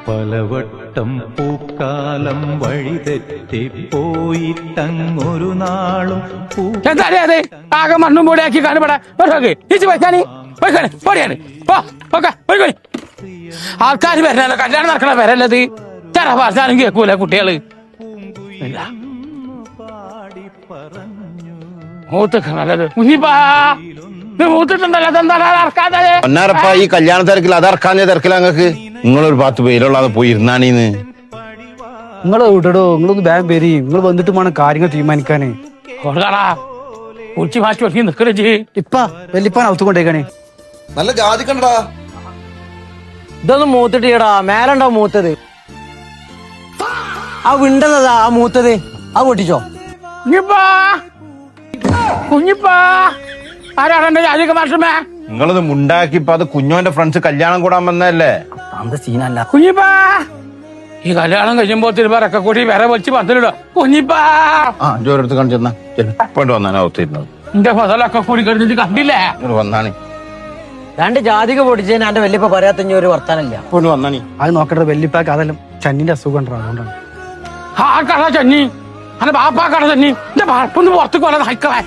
പലവട്ടം പൂക്കാലം വഴിതെറ്റിപ്പോയിട്ടങ്ങൊരു നാളും എന്തായാലും അതെ ആകെ മണ്ണും പൊടിയാക്കി കാണുപടാ തിരിച്ചു പോയിക്കാനി പോയിക്കാണ് പൊടിയാണ് ആൾക്കാർ വരണല്ലോ കല്യാണം നടക്കണ വരല്ലത് ചില പറഞ്ഞാലും കേൾക്കൂല കുട്ടികള് മൂത്തിക്കണല്ലത് കുഞ്ഞിപ്പാ മൂത്തിട്ടുണ്ടല്ലോ അതെന്താ ഇറക്കാതെ ഒന്നാരപ്പാ ഈ കല്യാണ തിരക്കിൽ അതറക്കാഞ്ഞ തിരക്കില അങ്ങക്ക് നിങ്ങളൊരു 10 പേരുള്ളാതെ പോയി ഇരുന്നാണീന്ന് നിങ്ങൾ വിടടോ നിങ്ങളൊന്ന് ബാങ്ക് പേര് നിങ്ങൾ വന്നിട്ട് വേണം കാര്യങ്ങൾ തീരുമാനിക്കാന് ഉച്ചി മാറ്റി ഒട്ടി നിക്കണേ ഇപ്പ വല്യപ്പാൻ അവത്തുകൊണ്ടേക്കാണേ നല്ല ജാതി കണ്ടടാ ഇതൊന്നും മൂത്തിട്ടിടാ മേലുണ്ടോ മൂത്തത് ആ വിണ്ടതാ ആ മൂത്തത് ആ പൊട്ടിച്ചോ കുഞ്ഞിപ്പാ ആരാണ് ജാതിക മാഷമേ നിങ്ങളത് മുണ്ടാക്കിപ്പോ അത് കുഞ്ഞോന്റെ ഫ്രണ്ട്സ് കല്യാണം കൂടാൻ വന്നതല്ലേ സീനല്ല കുഞ്ഞിപ്പാ ഈ കല്യാണം കഴിയുമ്പോ തിരുവരൊക്കെ കൂടി വേറെ വലിച്ച് പന്തലിടോ കുഞ്ഞിപ്പാ ജോരടുത്ത് കാണിച്ചെന്നാ പോയിട്ട് വന്നാണ് അവത്തിരുന്നത് എന്റെ ഫസലൊക്കെ കൂടി കഴിഞ്ഞിട്ട് കണ്ടില്ലേ വന്നാണി രണ്ട് ജാതിക പൊട്ടിച്ചതിന് എന്റെ വല്യപ്പ പറയാത്ത ഒരു വർത്താനല്ല പോയിട്ട് വന്നാണി അത് നോക്കട്ടെ വല്യപ്പാക്ക് അതെല്ലാം ചന്നിന്റെ അസുഖം ഉണ്ടോ അതുകൊണ്ടാണ് ആ കട ചന്നി അന്റെ ബാപ്പാ കട ചന്നി എന്റെ ബാപ്പൊന്ന് പുറത്തേക്ക് പോലെ നയിക്കളെ